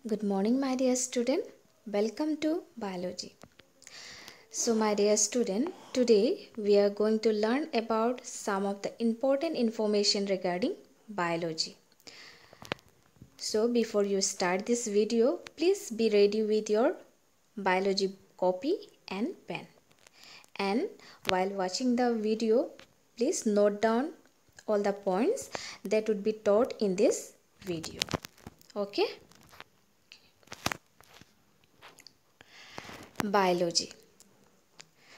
Good morning, my dear student. Welcome to biology. So, my dear student, today we are going to learn about some of the important information regarding biology. So, before you start this video, please be ready with your biology copy and pen. And while watching the video, please note down all the points that would be taught in this video. Okay? Biology.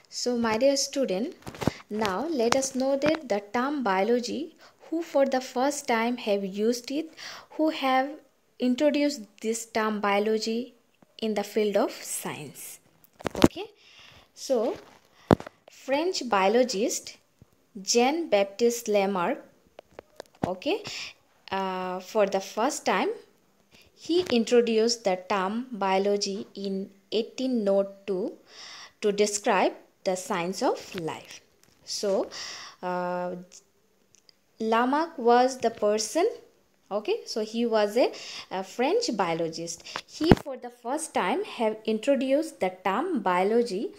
So, my dear student, now let us know that the term biology, who for the first time have used it, who have introduced this term biology in the field of science. Okay, so French biologist Jean-Baptiste Lamarck, okay, for the first time he introduced the term biology in 1802 to describe the science of life. So, Lamarck was the person, okay, so he was a French biologist. He for the first time have introduced the term biology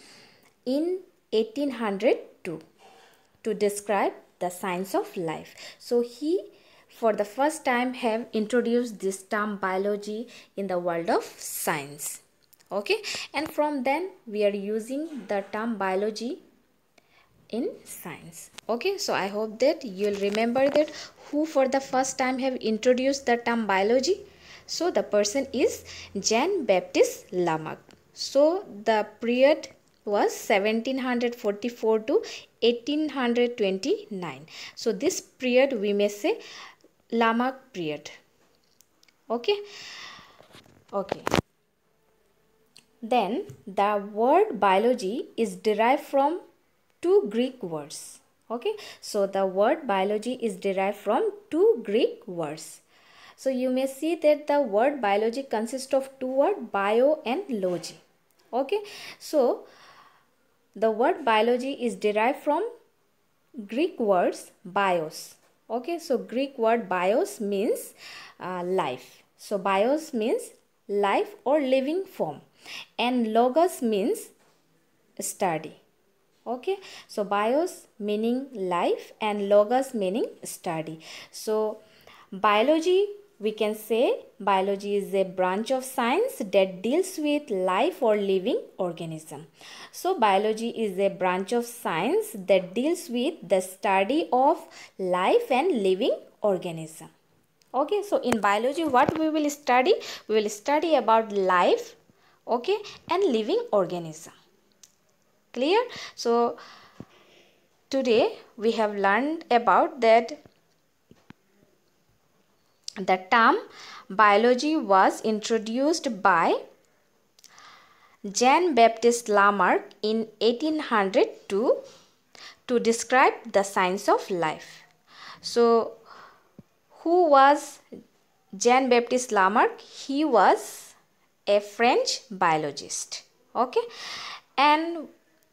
in 1802 to describe the science of life. So, he for the first time have introduced this term biology in the world of science. Okay, and from then we are using the term biology in science. Okay, so I hope that you'll remember that who for the first time have introduced the term biology. So the person is Jean-Baptiste Lamarck. So the period was 1744 to 1829. So this period we may say Lamarck period. Okay. Then the word biology is derived from two Greek words. Okay, so the word biology is derived from two Greek words. So you may see that the word biology consists of two words, bio and logy. Okay, so the word biology is derived from Greek words bios. Okay, so Greek word bios means life. So bios means life or living form, and logos means study. Okay, so bios meaning life and logos meaning study. So biology, we can say biology is a branch of science that deals with life or living organism. So biology is a branch of science that deals with the study of life and living organism. Okay, so in biology what we will study? We will study about life, okay, and living organism. Clear? So today we have learned about that the term biology was introduced by Jean-Baptiste Lamarck in 1802 to describe the science of life. So who was Jean-Baptiste Lamarck? He was a French biologist. Okay, and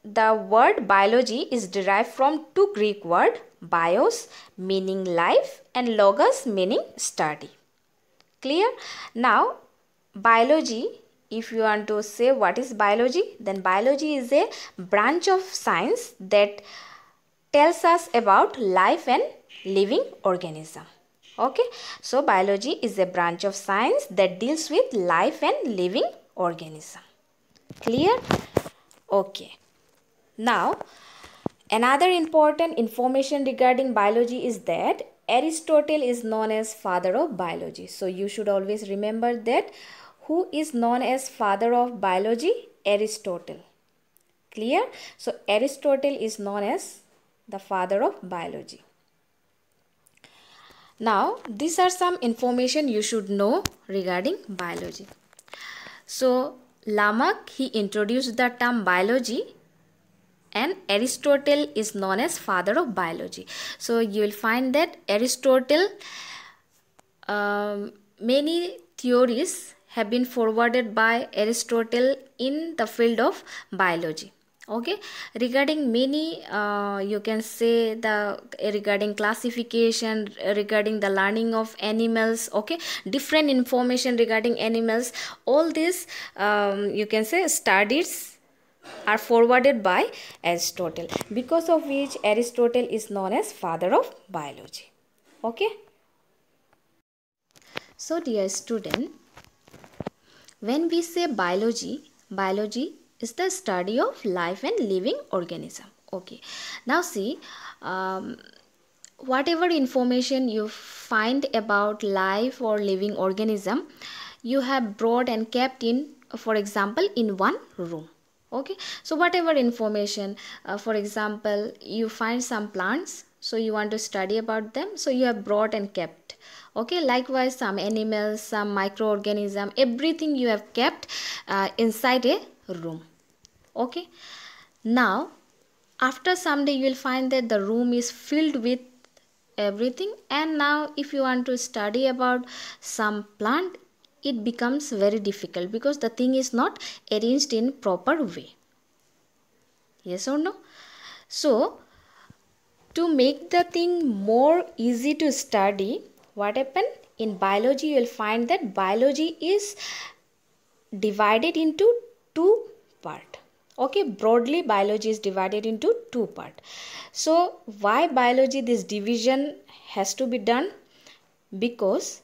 the word biology is derived from two Greek words, bios meaning life and logos meaning study. Clear? Now biology, if you want to say what is biology, then biology is a branch of science that tells us about life and living organism. Okay, so biology is a branch of science that deals with life and living organism. Clear? Okay. Now, another important information regarding biology is that Aristotle is known as father of biology. So you should always remember that who is known as father of biology? Aristotle. Clear? So Aristotle is known as the father of biology. Now, these are some information you should know regarding biology. So, Lamarck, he introduced the term biology, and Aristotle is known as father of biology. So, you will find that Aristotle, many theories have been forwarded by Aristotle in the field of biology. Okay, regarding many you can say the regarding classification, regarding the learning of animals, okay, different information regarding animals, all this you can say studies are forwarded by Aristotle, because of which Aristotle is known as father of biology. Okay, so dear student, when we say biology, biology is the study of life and living organism. Okay, now see, whatever information you find about life or living organism, you have brought and kept in, for example, in one room. Okay, so whatever information, for example, you find some plants, so you want to study about them, so you have brought and kept. Okay, likewise some animals, some microorganism, everything you have kept inside a room. Okay, now after some day you will find that the room is filled with everything, and now if you want to study about some plant, it becomes very difficult because the thing is not arranged in proper way. Yes or no? So to make the thing more easy to study, what happened in biology, you will find that biology is divided into two part. Okay, broadly biology is divided into two part. So why biology this division has to be done? Because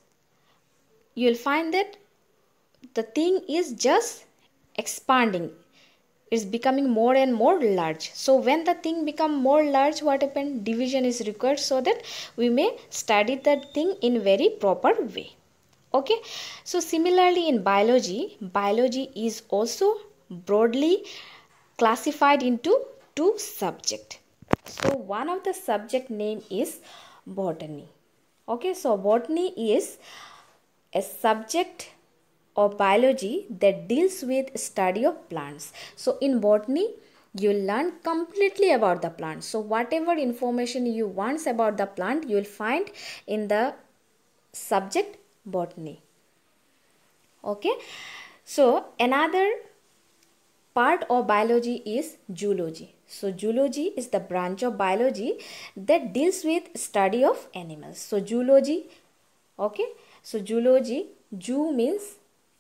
you will find that the thing is just expanding, it's becoming more and more large. So when the thing become more large, what happened, division is required so that we may study that thing in very proper way. Okay, so similarly in biology, biology is also broadly classified into two subject. So one of the subject name is botany. Okay, so botany is a subject of biology that deals with study of plants. So in botany you learn completely about the plant. So whatever information you want about the plant, you will find in the subject botany. Okay, so another part of biology is zoology. So zoology is the branch of biology that deals with study of animals. So zoology, okay, so zoology, zoo means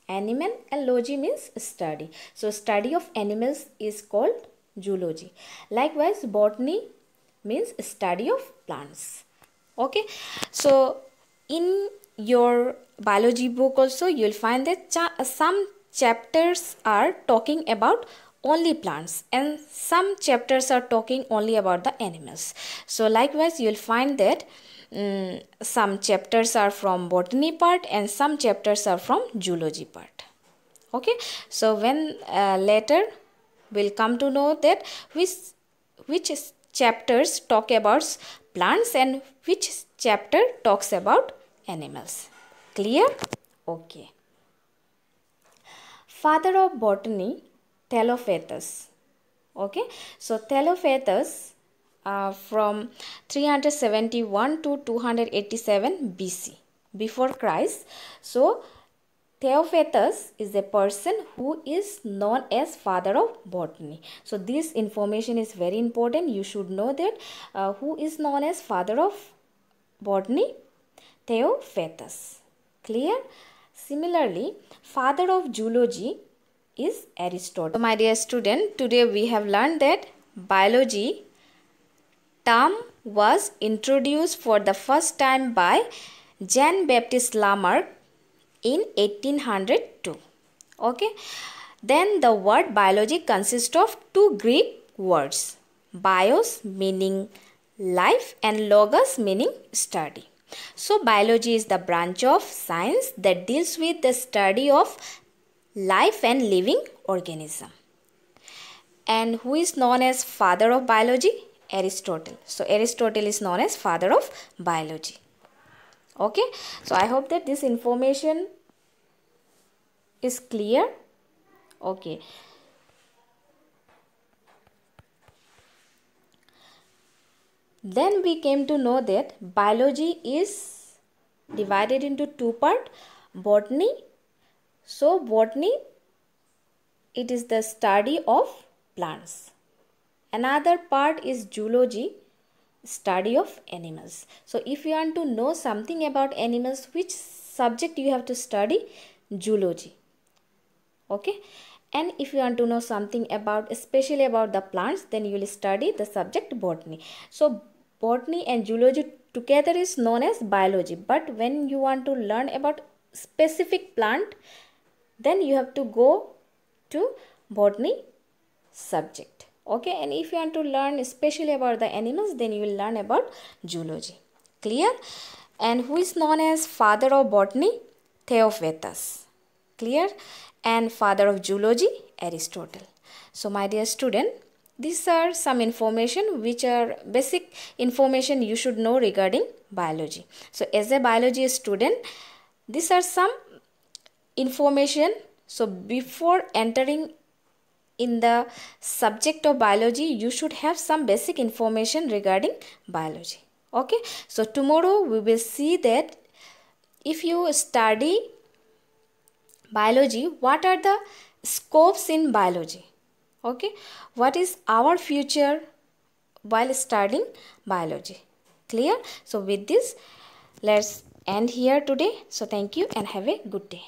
animal and logy means study. So study of animals is called zoology. Likewise botany means study of plants. Okay, so in your biology book also you will find that some chapters are talking about only plants and some chapters are talking only about the animals. So likewise you will find that some chapters are from botany part and some chapters are from zoology part. Okay, so when later we'll come to know that which chapters talk about plants and which chapter talks about animals. Clear? Okay. Father of botany, Thaleophatus. Okay, so Thaleophatus from 371 to 287 BC before Christ. So Theophatus is a person who is known as father of botany. So this information is very important. You should know that who is known as father of botany? Theophatus. Clear? Similarly, father of zoology is Aristotle. So my dear student, today we have learned that biology term was introduced for the first time by Jean-Baptiste Lamarck in 1802. Okay, then the word biology consists of two Greek words, bios meaning life and logos meaning study. So biology is the branch of science that deals with the study of life and living organism. And who is known as father of biology? Aristotle. So Aristotle is known as father of biology. Okay, so I hope that this information is clear. Okay, then we came to know that biology is divided into two parts, botany. So botany, it is the study of plants. another part is zoology, study of animals. So if you want to know something about animals, which subject you have to study? Zoology. Okay, and if you want to know something about, especially about the plants, then you will study the subject botany. So botany and zoology together is known as biology, but when you want to learn about specific plant, then you have to go to botany subject. Okay, and if you want to learn especially about the animals, then you will learn about zoology. Clear? And who is known as father of botany? Theophatus. Clear? And father of zoology? Aristotle. So my dear student, these are some information which are basic information you should know regarding biology. So as a biology student, these are some information. So before entering in the subject of biology, you should have some basic information regarding biology. Okay, so tomorrow we will see that if you study biology, what are the scopes in biology? Okay, what is our future while studying biology? Clear? So with this, let's end here today. So thank you and have a good day.